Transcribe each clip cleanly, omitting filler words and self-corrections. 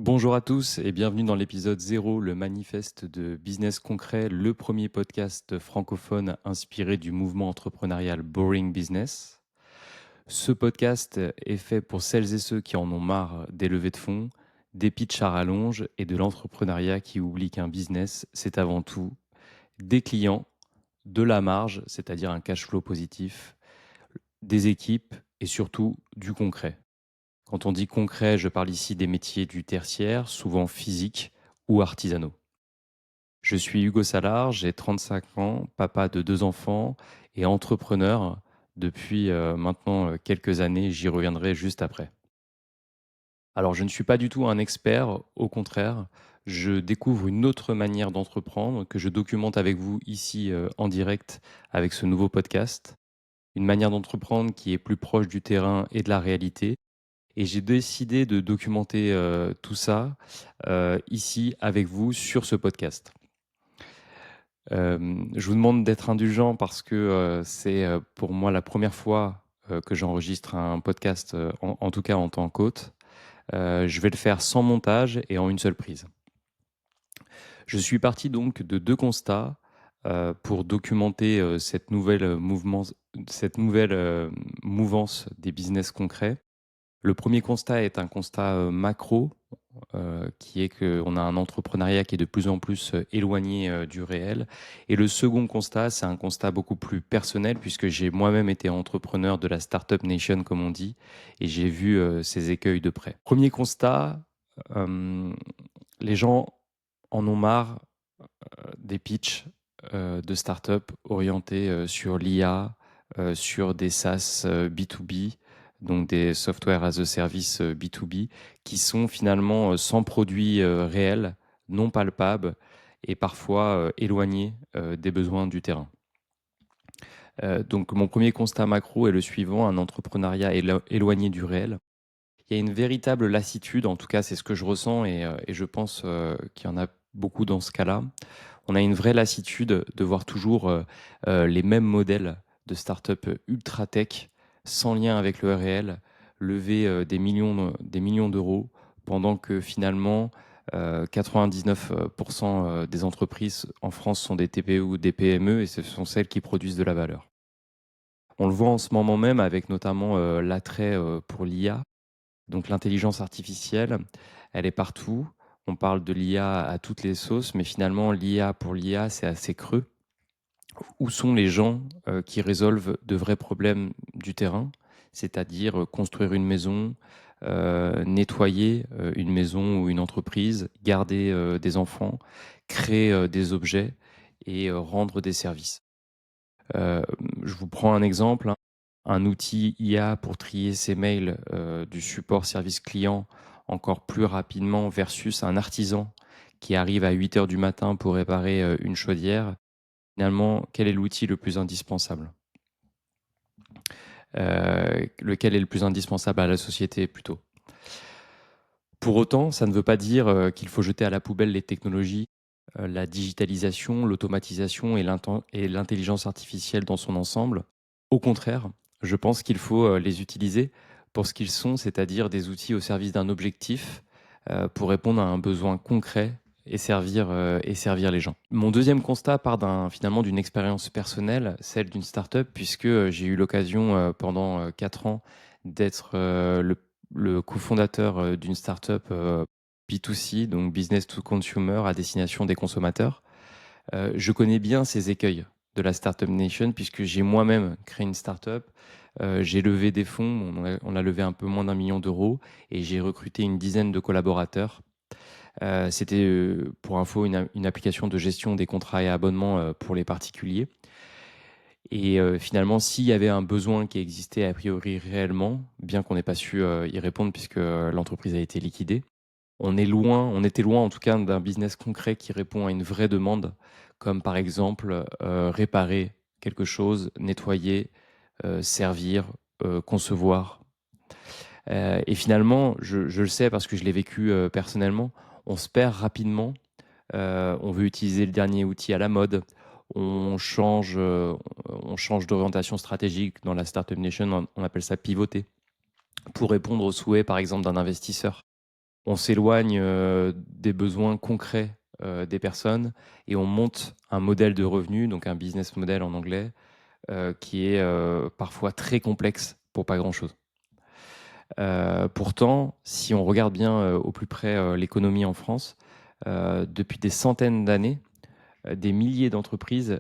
Bonjour à tous et bienvenue dans l'épisode 0, le manifeste de Business Concret, le premier podcast francophone inspiré du mouvement entrepreneurial Boring Business. Ce podcast est fait pour celles et ceux qui en ont marre des levées de fonds, des pitchs à rallonge et de l'entrepreneuriat qui oublie qu'un business, c'est avant tout des clients, de la marge, c'est-à-dire un cash flow positif, des équipes et surtout du concret. Quand on dit concret, je parle ici des métiers du tertiaire, souvent physiques ou artisanaux. Je suis Hugo Salard, j'ai 35 ans, papa de 2 enfants et entrepreneur depuis maintenant quelques années, j'y reviendrai juste après. Alors je ne suis pas du tout un expert, au contraire, je découvre une autre manière d'entreprendre que je documente avec vous ici en direct avec ce nouveau podcast. Une manière d'entreprendre qui est plus proche du terrain et de la réalité. Et j'ai décidé de documenter, tout ça, ici avec vous sur ce podcast. Je vous demande d'être indulgent parce que, c'est, pour moi la première fois, que j'enregistre un podcast, en tout cas en tant qu'hôte. Je vais le faire sans montage et en une seule prise. Je suis parti donc de 2 constats, pour documenter, cette nouvelle, mouvance des business concrets. Le premier constat est un constat, macro, qui est qu'on a un entrepreneuriat qui est de plus en plus, éloigné, du réel. Et le second constat, c'est un constat beaucoup plus personnel puisque j'ai moi-même été entrepreneur de la startup nation comme on dit et j'ai vu, ces écueils de près. Premier constat, hem, les gens en ont marre, des pitchs, de startup orientés, sur l'IA, sur des SaaS, B2B, donc des software as a service, B2B, qui sont finalement, sans produit, réel, non palpable et parfois, éloignés, des besoins du terrain. Donc mon premier constat macro est le suivant: un entrepreneuriat éloigné du réel. Il y a une véritable lassitude, en tout cas c'est ce que je ressens et je pense, qu'il y en a beaucoup dans ce cas-là. On a une vraie lassitude de voir toujours, les mêmes modèles de start-up ultra tech, sans lien avec le réel, lever, des millions d'euros pendant que finalement, 99 des entreprises en France sont des TPE ou des PME et ce sont celles qui produisent de la valeur. On le voit en ce moment même avec notamment, l'attrait, pour l'IA, donc l'intelligence artificielle, elle est partout. On parle de l'IA à toutes les sauces, mais finalement l'IA pour l'IA, c'est assez creux. Où sont les gens, qui résolvent de vrais problèmes du terrain? C'est-à-dire, construire une maison, nettoyer, une maison ou une entreprise, garder, des enfants, créer, des objets et rendre des services. Hem, je vous prends un exemple, hein. Un outil IA pour trier ses mails, du support service client encore plus rapidement versus un artisan qui arrive à 8 heures du matin pour réparer, une chaudière. Finalement, quel est l'outil le plus indispensable? Lequel est le plus indispensable à la société plutôt? Pour autant, ça ne veut pas dire, qu'il faut jeter à la poubelle les technologies, la digitalisation, l'automatisation et l'intelligence artificielle dans son ensemble. Au contraire, je pense qu'il faut, les utiliser pour ce qu'ils sont, c'est-à-dire des outils au service d'un objectif, pour répondre à un besoin concret et servir les gens. Mon deuxième constat part finalement d'une expérience personnelle, celle d'une start-up puisque, j'ai eu l'occasion, pendant, 4 ans d'être, le cofondateur, d'une start-up, B2C, donc business to consumer à destination des consommateurs. Je connais bien ces écueils de la startup nation puisque j'ai moi-même créé une start-up. J'ai levé des fonds, on a levé un peu moins d'1 million d'euros et j'ai recruté une dizaine de collaborateurs. C'était, pour info, une application de gestion des contrats et abonnements, pour les particuliers et finalement, s'il y avait un besoin qui existait a priori réellement, bien qu'on n'ait pas su, y répondre puisque, l'entreprise a été liquidée, on était loin en tout cas d'un business concret qui répond à une vraie demande, comme par exemple, réparer quelque chose, nettoyer, servir, concevoir. Et finalement, je le sais parce que je l'ai vécu, personnellement, on se perd rapidement, on veut utiliser le dernier outil à la mode, on change, on change d'orientation stratégique dans la startup nation, on appelle ça pivoter, pour répondre aux souhaits par exemple d'un investisseur. On s'éloigne des besoins concrets des personnes et on monte un modèle de revenu, donc un business model en anglais, qui est parfois très complexe pour pas grand-chose. Pourtant, si on regarde bien au plus près l'économie en France, depuis des centaines d'années, des milliers d'entreprises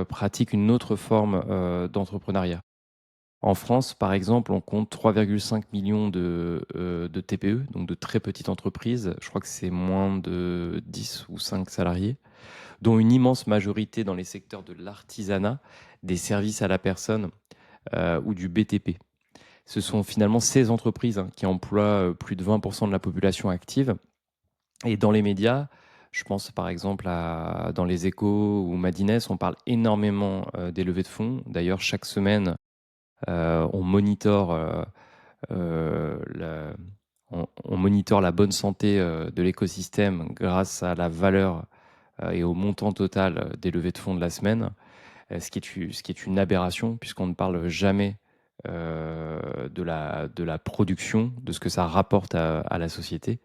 pratiquent une autre forme d'entrepreneuriat. En France, par exemple, on compte 3,5 millions de TPE, donc de très petites entreprises. Je crois que c'est moins de 10 ou 5 salariés, dont une immense majorité dans les secteurs de l'artisanat, des services à la personne ou du BTP. Ce sont finalement ces entreprises qui emploient plus de 20% de la population active. Et dans les médias, je pense par exemple dans les Échos ou Madines, on parle énormément des levées de fonds. D'ailleurs, chaque semaine, on monitore on monitore la bonne santé de l'écosystème grâce à la valeur et au montant total des levées de fonds de la semaine, ce qui est une aberration puisqu'on ne parle jamais de la production, de ce que ça rapporte à la société.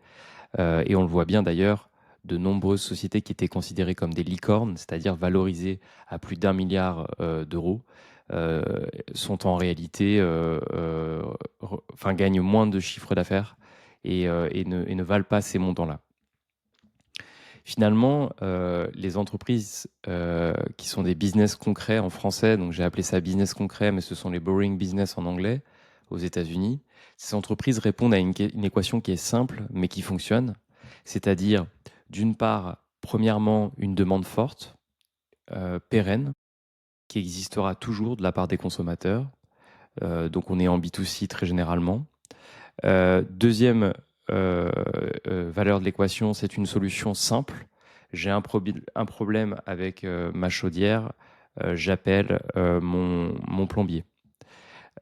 Et on le voit bien d'ailleurs, de nombreuses sociétés qui étaient considérées comme des licornes, c'est-à-dire valorisées à plus d'1 milliard d'euros, euh, sont en réalité, enfin, gagnent moins de chiffre d'affaires et ne valent pas ces montants-là. Finalement, les entreprises qui sont des business concrets en français, donc j'ai appelé ça business concret, mais ce sont les boring business en anglais aux États-Unis. Ces entreprises répondent à une équation qui est simple, mais qui fonctionne. C'est-à-dire, d'une part, premièrement, une demande forte, pérenne, qui existera toujours de la part des consommateurs. Donc on est en B2C très généralement. Deuxième valeur de l'équation, c'est une solution simple. J'ai un problème avec ma chaudière, j'appelle mon plombier.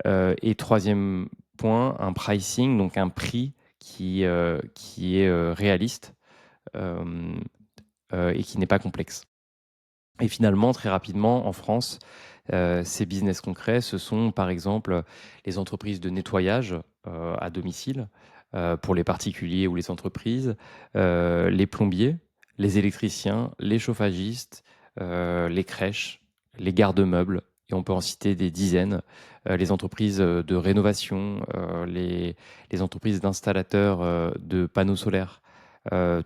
Et troisième point, un pricing, donc un prix qui est réaliste euh, et qui n'est pas complexe. Et finalement, très rapidement, en France, ces business concrets, ce sont par exemple les entreprises de nettoyage à domicile pour les particuliers ou les entreprises, les plombiers, les électriciens, les chauffagistes, les crèches, les garde-meubles, et on peut en citer des dizaines, les entreprises de rénovation, les entreprises d'installateurs de panneaux solaires,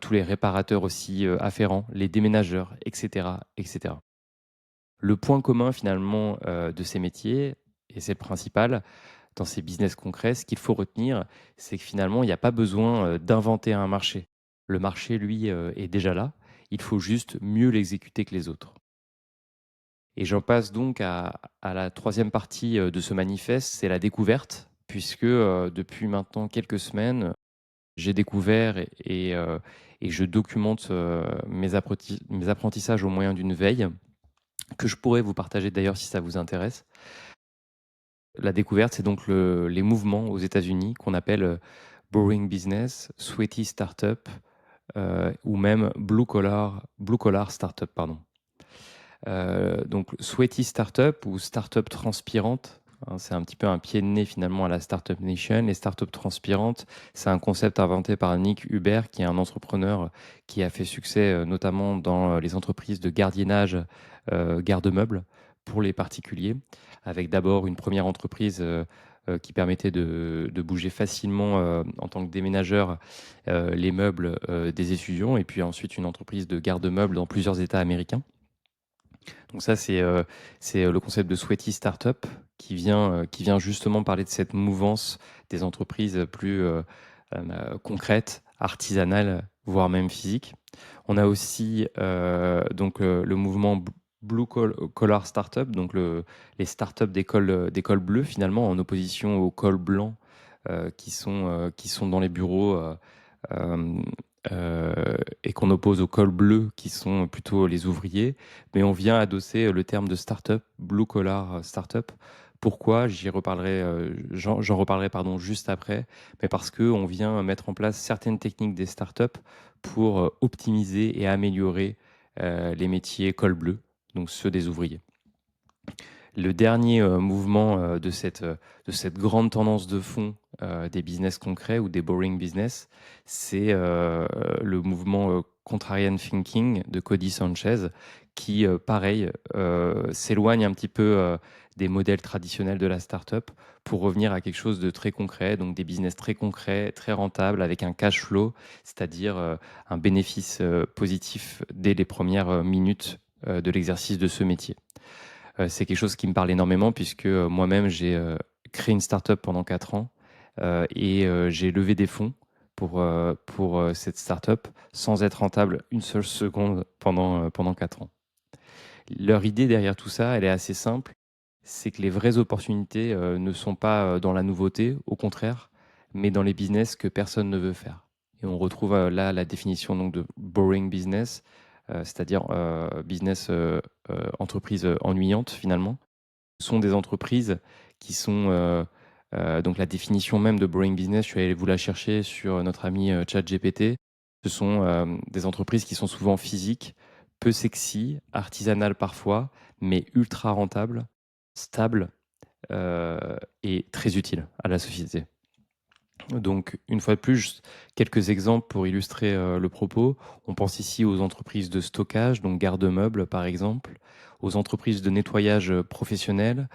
tous les réparateurs aussi afférents, les déménageurs, etc., etc. Le point commun finalement de ces métiers, et c'est le principal, dans ces business concrets, ce qu'il faut retenir, c'est que finalement, il n'y a pas besoin d'inventer un marché. Le marché, lui, est déjà là. Il faut juste mieux l'exécuter que les autres. Et j'en passe donc à la troisième partie de ce manifeste, c'est la découverte, puisque depuis maintenant quelques semaines, j'ai découvert et je documente mes apprentissages au moyen d'une veille que je pourrais vous partager d'ailleurs si ça vous intéresse. La découverte, c'est donc les mouvements aux États-Unis qu'on appelle Boring Business, Sweaty Startup ou même Blue Collar Startup. Pardon. Donc Sweaty Startup ou Startup transpirante, hein, c'est un petit peu un pied de nez finalement à la Startup Nation. Et Startup transpirante, c'est un concept inventé par Nick Hubert, qui est un entrepreneur qui a fait succès notamment dans les entreprises de gardiennage, garde-meubles pour les particuliers, avec d'abord une première entreprise qui permettait de bouger facilement en tant que déménageur les meubles des étudiants, et puis ensuite une entreprise de garde-meubles dans plusieurs États américains. Donc ça, c'est le concept de Sweaty Startup qui vient justement parler de cette mouvance des entreprises plus concrètes, artisanales, voire même physiques. On a aussi donc le mouvement Collar Startup, donc les startups d'école bleue finalement, en opposition aux cols blancs qui sont dans les bureaux euh, et qu'on oppose aux cols bleus qui sont plutôt les ouvriers. Mais on vient adosser le terme de startup, blue collar startup. Pourquoi? J'en reparlerai pardon, juste après, mais parce qu'on vient mettre en place certaines techniques des startups pour optimiser et améliorer les métiers col bleu, donc ceux des ouvriers. Le dernier mouvement de cette grande tendance de fond des business concrets ou des boring business, c'est le mouvement contrarian thinking de Cody Sanchez qui, pareil, s'éloigne un petit peu des modèles traditionnels de la startup pour revenir à quelque chose de très concret, donc des business très concrets, très rentables, avec un cash flow, c'est-à-dire un bénéfice positif dès les premières minutes de l'exercice de ce métier. C'est quelque chose qui me parle énormément puisque moi-même, j'ai créé une startup pendant 4 ans et j'ai levé des fonds pour cette startup sans être rentable une seule seconde pendant 4 ans. Leur idée derrière tout ça, elle est assez simple. C'est que les vraies opportunités ne sont pas dans la nouveauté, au contraire, mais dans les business que personne ne veut faire. Et on retrouve là la définition donc, de boring business, c'est-à-dire business entreprise ennuyante finalement. Ce sont des entreprises qui sont donc la définition même de boring business, je suis allé vous la chercher sur notre ami ChatGPT. Ce sont des entreprises qui sont souvent physiques, peu sexy, artisanales parfois, mais ultra rentables, stables et très utiles à la société. Donc, une fois de plus, quelques exemples pour illustrer le propos. On pense ici aux entreprises de stockage, donc garde-meubles par exemple, aux entreprises de nettoyage professionnel,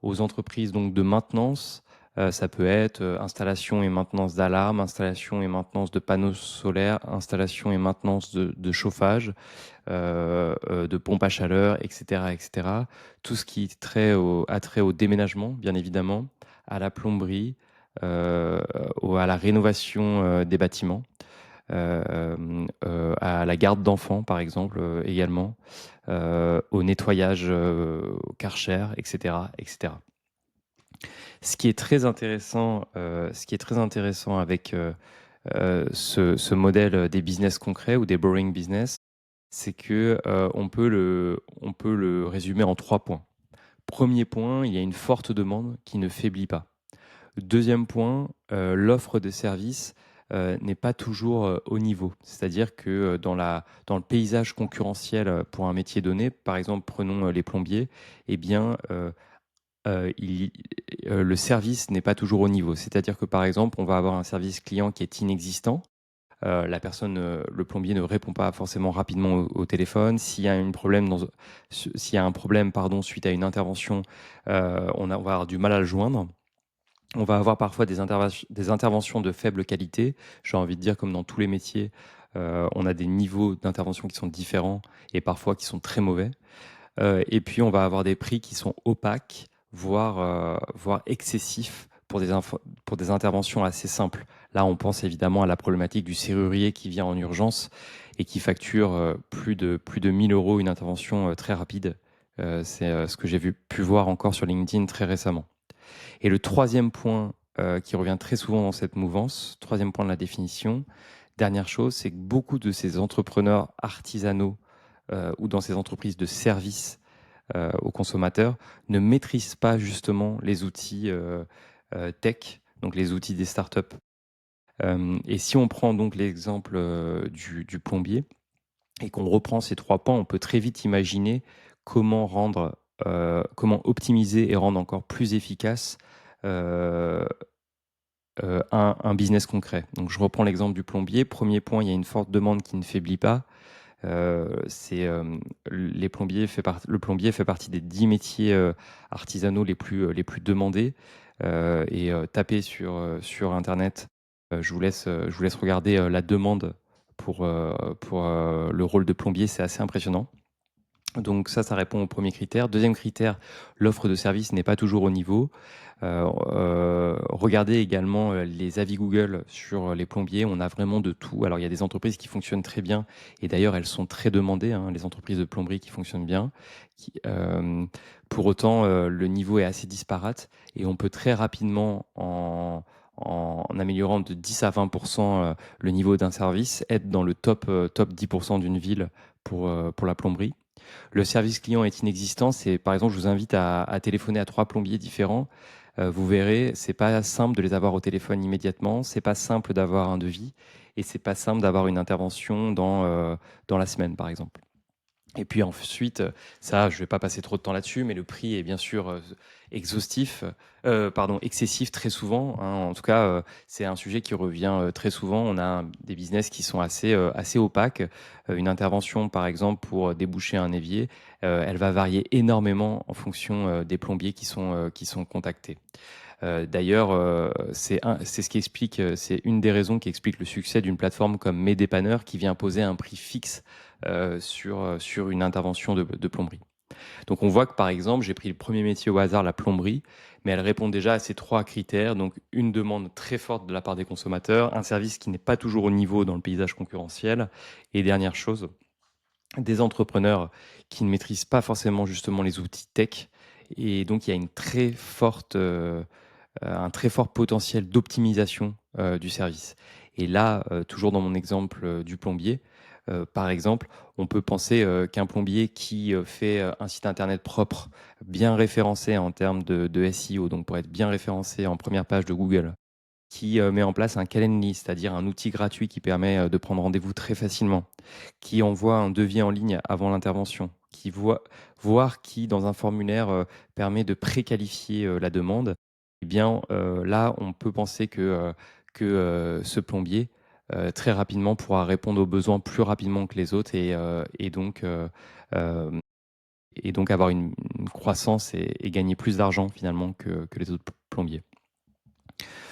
aux entreprises donc de maintenance. Ça peut être installation et maintenance d'alarmes, installation et maintenance de panneaux solaires, installation et maintenance de chauffage, de pompes à chaleur, etc., etc. Tout ce qui a trait au déménagement, bien évidemment, à la plomberie, à la rénovation des bâtiments, à la garde d'enfants, par exemple, également, au nettoyage au Karcher, etc., etc. Ce qui est très intéressant avec ce modèle des business concrets ou des boring business, c'est que on peut le résumer en 3 points. Premier point, il y a une forte demande qui ne faiblit pas. Deuxième point, l'offre de services n'est pas toujours au niveau. C'est-à-dire que dans le paysage concurrentiel pour un métier donné, par exemple, prenons les plombiers, eh bien, euh, il- le service n'est pas toujours au niveau. C'est-à-dire que, par exemple, on va avoir un service client qui est inexistant. La personne, le plombier ne répond pas forcément rapidement au téléphone. S'il y a un problème, pardon, suite à une intervention, on va avoir du mal à le joindre. On va avoir parfois des interventions de faible qualité. J'ai envie de dire, comme dans tous les métiers, on a des niveaux d'intervention qui sont différents et parfois qui sont très mauvais. Et puis, on va avoir des prix qui sont opaques, voire excessifs pour des interventions assez simples. Là, on pense évidemment à la problématique du serrurier qui vient en urgence et qui facture plus de 1000 euros une intervention très rapide. C'est ce que pu voir encore sur LinkedIn très récemment. Et le troisième point qui revient très souvent dans cette mouvance, troisième point de la définition, dernière chose, c'est que beaucoup de ces entrepreneurs artisanaux ou dans ces entreprises de services aux consommateurs ne maîtrisent pas justement les outils tech, donc les outils des startups. Et si on prend donc l'exemple du plombier et qu'on reprend ces 3 points, on peut très vite imaginer comment optimiser et rendre encore plus efficace euh, un business concret. Donc je reprends l'exemple du plombier. Premier point, il y a une forte demande qui ne faiblit pas. Le plombier fait partie des 10 métiers artisanaux les plus demandés. Tapez sur Internet. Je vous laisse regarder la demande pour le rôle de plombier. C'est assez impressionnant. Donc ça répond au premier critère. Deuxième critère, l'offre de service n'est pas toujours au niveau. Regardez également les avis Google sur les plombiers. On a vraiment de tout. Alors il y a des entreprises qui fonctionnent très bien et d'ailleurs elles sont très demandées, hein, les entreprises de plomberie qui fonctionnent bien. Pour autant, le niveau est assez disparate et on peut très rapidement en améliorant de 10 à 20% le niveau d'un service, être dans le top 10% d'une ville pour la plomberie. Le service client est inexistant. C'est, par exemple, je vous invite à téléphoner à 3 plombiers différents. Vous verrez, c'est pas simple de les avoir au téléphone immédiatement. C'est pas simple d'avoir un devis et c'est pas simple d'avoir une intervention dans la semaine, par exemple. Et puis ensuite, ça, je ne vais pas passer trop de temps là-dessus, mais le prix est bien sûr excessif très souvent, hein. En tout cas, c'est un sujet qui revient très souvent. On a des business qui sont assez opaques. Une intervention, par exemple, pour déboucher un évier, elle va varier énormément en fonction des plombiers qui sont contactés. D'ailleurs, c'est ce qui explique, c'est une des raisons qui explique le succès d'une plateforme comme Mes Dépanneurs qui vient poser un prix fixe sur une intervention de plomberie. Donc on voit que par exemple, j'ai pris le premier métier au hasard, la plomberie, mais elle répond déjà à ces trois critères. Donc une demande très forte de la part des consommateurs, un service qui n'est pas toujours au niveau dans le paysage concurrentiel, et dernière chose, des entrepreneurs qui ne maîtrisent pas forcément justement les outils tech. Et donc il y a un très fort potentiel d'optimisation du service. Et là, toujours dans mon exemple du plombier, par exemple, on peut penser qu'un plombier qui fait un site internet propre, bien référencé en termes de SEO, donc pour être bien référencé en première page de Google, qui met en place un Calendly, c'est-à-dire un outil gratuit qui permet de prendre rendez-vous très facilement, qui envoie un devis en ligne avant l'intervention, voire qui, dans un formulaire, permet de préqualifier la demande, eh bien, là, on peut penser que ce plombier, très rapidement, pourra répondre aux besoins plus rapidement que les autres euh, et donc avoir une croissance et gagner plus d'argent finalement que les autres plombiers.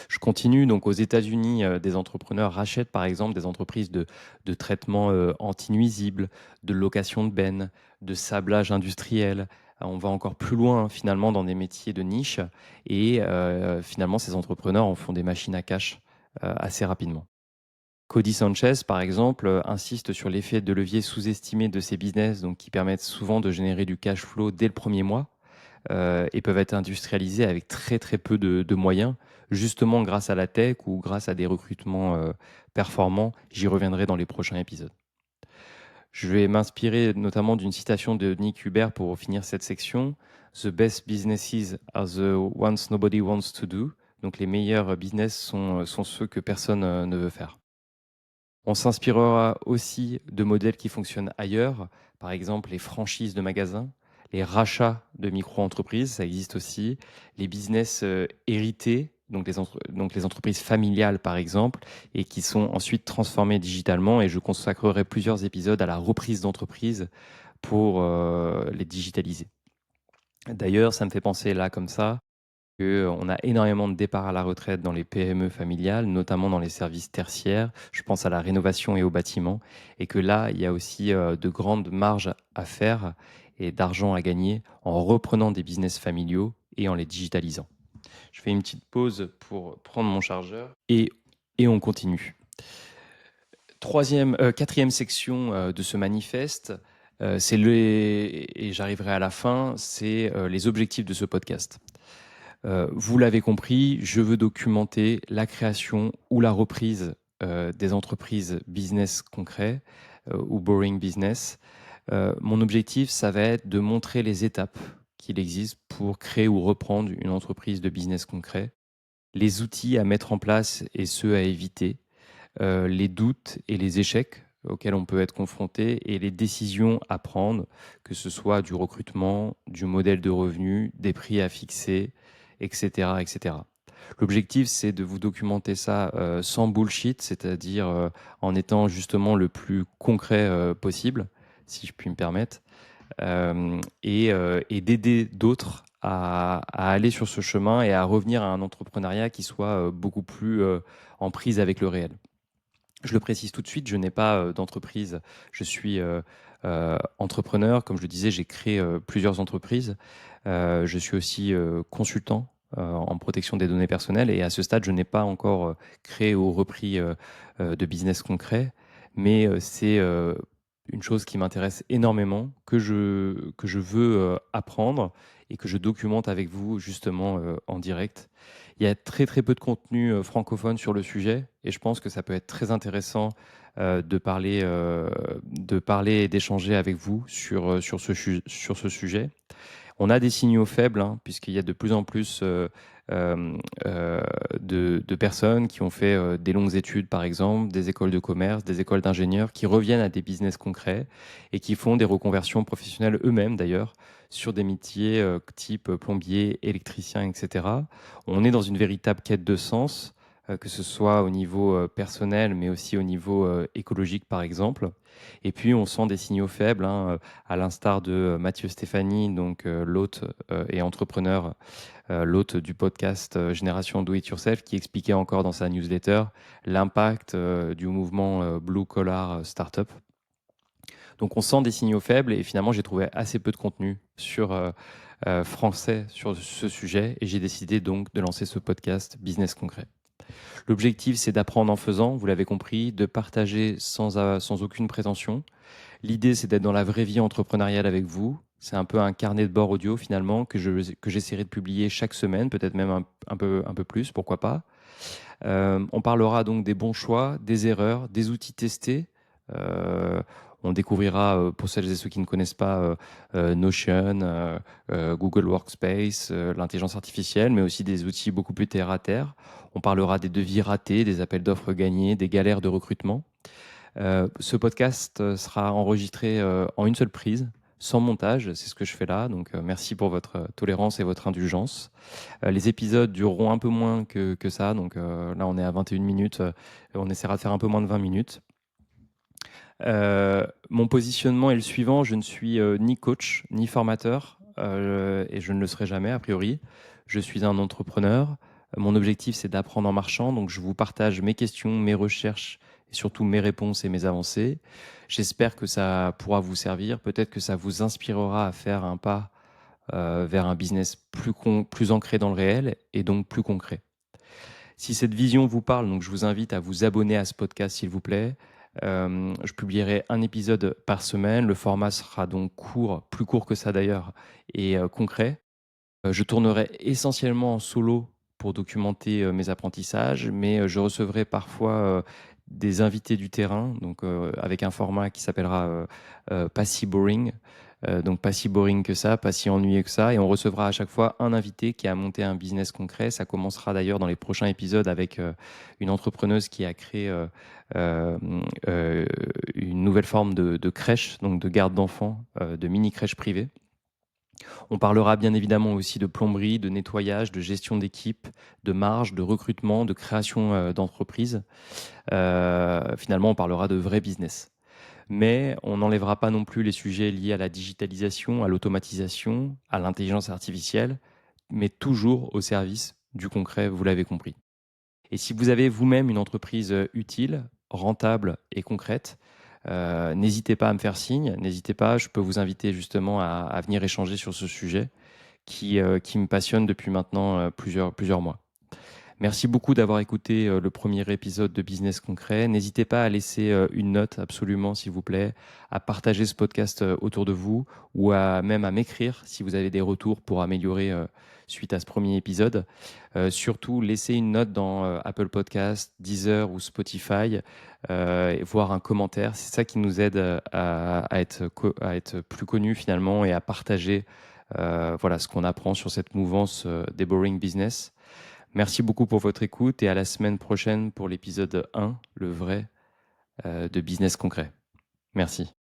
Je continue. Donc aux États-Unis, des entrepreneurs rachètent par exemple des entreprises de traitement anti-nuisibles, de location de bennes, de sablage industriel. On va encore plus loin finalement dans des métiers de niche et finalement ces entrepreneurs en font des machines à cash assez rapidement. Cody Sanchez, par exemple, insiste sur l'effet de levier sous-estimé de ces business, donc qui permettent souvent de générer du cash flow dès le premier mois et peuvent être industrialisés avec très très peu de moyens, justement grâce à la tech ou grâce à des recrutements performants. J'y reviendrai dans les prochains épisodes. Je vais m'inspirer notamment d'une citation de Nick Hubert pour finir cette section. The best businesses are the ones nobody wants to do. Donc les meilleurs business sont ceux que personne ne veut faire. On s'inspirera aussi de modèles qui fonctionnent ailleurs, par exemple les franchises de magasins, les rachats de micro-entreprises, ça existe aussi, les business hérités, donc les entreprises familiales par exemple, et qui sont ensuite transformées digitalement. Et je consacrerai plusieurs épisodes à la reprise d'entreprises pour les digitaliser. D'ailleurs, ça me fait penser là comme ça qu'on a énormément de départs à la retraite dans les PME familiales, notamment dans les services tertiaires. Je pense à la rénovation et au bâtiment. Et que là, il y a aussi de grandes marges à faire et d'argent à gagner en reprenant des business familiaux et en les digitalisant. Je fais une petite pause pour prendre mon chargeur et on continue. Quatrième section de ce manifeste, et j'arriverai à la fin, c'est les objectifs de ce podcast. Vous l'avez compris, je veux documenter la création ou la reprise des entreprises business concret ou boring business. Mon objectif, ça va être de montrer les étapes qu'il existe pour créer ou reprendre une entreprise de business concret, les outils à mettre en place et ceux à éviter, les doutes et les échecs auxquels on peut être confronté et les décisions à prendre, que ce soit du recrutement, du modèle de revenu, des prix à fixer, etc. etc. L'objectif, c'est de vous documenter ça sans bullshit, c'est-à-dire en étant justement le plus concret possible, si je puis me permettre, et d'aider d'autres à aller sur ce chemin et à revenir à un entrepreneuriat qui soit beaucoup plus en prise avec le réel. Je le précise tout de suite, je n'ai pas d'entreprise. Je suis entrepreneur. Comme je le disais, j'ai créé plusieurs entreprises. Je suis aussi consultant en protection des données personnelles. Et à ce stade, je n'ai pas encore créé ou repris de business concret. Mais c'est une chose qui m'intéresse énormément, que je veux apprendre et que je documente avec vous justement en direct. Il y a très très peu de contenu francophone sur le sujet et je pense que ça peut être très intéressant de parler et d'échanger avec vous sur ce sujet. On a des signaux faibles, hein, puisqu'il y a de plus en plus euh, de personnes qui ont fait des longues études, par exemple, des écoles de commerce, des écoles d'ingénieurs, qui reviennent à des business concrets et qui font des reconversions professionnelles eux-mêmes, d'ailleurs, sur des métiers type plombier, électricien, etc. On est dans une véritable quête de sens, que ce soit au niveau personnel, mais aussi au niveau écologique, par exemple. Et puis, on sent des signaux faibles, hein, à l'instar de Mathieu Stéphanie, donc l'hôte et entrepreneur, l'hôte du podcast Génération Do It Yourself, qui expliquait encore dans sa newsletter l'impact du mouvement Blue Collar Startup. Donc on sent des signaux faibles et finalement j'ai trouvé assez peu de contenu sur français sur ce sujet et j'ai décidé donc de lancer ce podcast Business Concret. L'objectif c'est d'apprendre en faisant, vous l'avez compris, de partager sans aucune prétention. L'idée, c'est d'être dans la vraie vie entrepreneuriale avec vous. C'est un peu un carnet de bord audio finalement que j'essaierai de publier chaque semaine, peut-être même un peu plus, pourquoi pas. On parlera donc des bons choix, des erreurs, des outils testés. Euh, on découvrira, pour celles et ceux qui ne connaissent pas, Notion, Google Workspace, l'intelligence artificielle, mais aussi des outils beaucoup plus terre à terre. On parlera des devis ratés, des appels d'offres gagnés, des galères de recrutement. Ce podcast sera enregistré en une seule prise, sans montage. C'est ce que je fais là. Donc, merci pour votre tolérance et votre indulgence. Les épisodes dureront un peu moins que ça. Donc, là, on est à 21 minutes. On essaiera de faire un peu moins de 20 minutes. Mon positionnement est le suivant. Je ne suis ni coach, ni formateur. Et je ne le serai jamais, a priori. Je suis un entrepreneur. Mon objectif, c'est d'apprendre en marchant. Donc, je vous partage mes questions, mes recherches et surtout mes réponses et mes avancées. J'espère que ça pourra vous servir. Peut-être que ça vous inspirera à faire un pas vers un business plus ancré dans le réel et donc plus concret. Si cette vision vous parle, donc je vous invite à vous abonner à ce podcast, s'il vous plaît. Je publierai un épisode par semaine. Le format sera donc court, plus court que ça d'ailleurs, et concret. Je tournerai essentiellement en solo pour documenter mes apprentissages, mais je recevrai parfois des invités du terrain, donc avec un format qui s'appellera pas si boring. Donc pas si boring que ça, pas si ennuyeux que ça, et on recevra à chaque fois un invité qui a monté un business concret. Ça commencera d'ailleurs dans les prochains épisodes avec une entrepreneuse qui a créé euh, euh, une nouvelle forme de crèche, donc de garde d'enfants, de mini crèche privée. On parlera bien évidemment aussi de plomberie, de nettoyage, de gestion d'équipe, de marge, de recrutement, de création d'entreprise. Finalement, on parlera de vrai business. Mais on n'enlèvera pas non plus les sujets liés à la digitalisation, à l'automatisation, à l'intelligence artificielle, mais toujours au service du concret, vous l'avez compris. Et si vous avez vous-même une entreprise utile, rentable et concrète, n'hésitez pas à me faire signe, n'hésitez pas, je peux vous inviter justement à venir échanger sur ce sujet qui me passionne depuis maintenant plusieurs mois. Merci beaucoup d'avoir écouté le premier épisode de Business Concret. N'hésitez pas à laisser une note absolument, s'il vous plaît, à partager ce podcast autour de vous ou même à m'écrire si vous avez des retours pour améliorer suite à ce premier épisode. Surtout, laissez une note dans Apple Podcast, Deezer ou Spotify et voir un commentaire. C'est ça qui nous aide à être plus connus finalement et à partager voilà, ce qu'on apprend sur cette mouvance des Boring Business. Merci beaucoup pour votre écoute et à la semaine prochaine pour l'épisode 1, le vrai, de Business Concret. Merci.